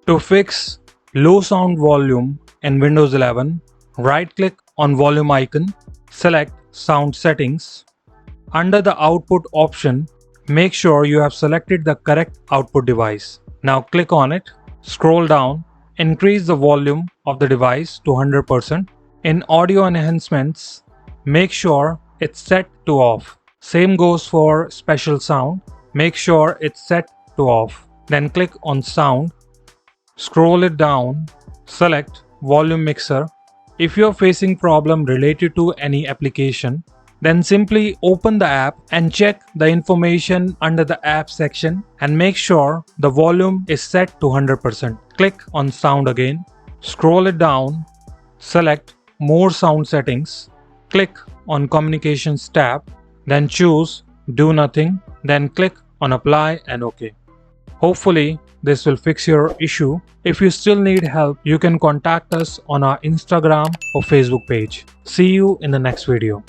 To fix low sound volume in Windows 11, right-click on volume icon, select Sound Settings. Under the Output option, make sure you have selected the correct output device. Now click on it, scroll down, increase the volume of the device to 100%. In Audio Enhancements, make sure it's set to off. Same goes for Special Sound. Make sure it's set to off. Then click on Sound. Scroll it down, select Volume Mixer. If you're facing problem related to any application, then simply open the app and check the information under the app section and make sure the volume is set to 100%. Click on Sound again, scroll it down, select More Sound Settings, click on Communications tab, then choose Do Nothing, then click on Apply and OK. Hopefully, this will fix your issue. If you still need help, you can contact us on our Instagram or Facebook page. See you in the next video.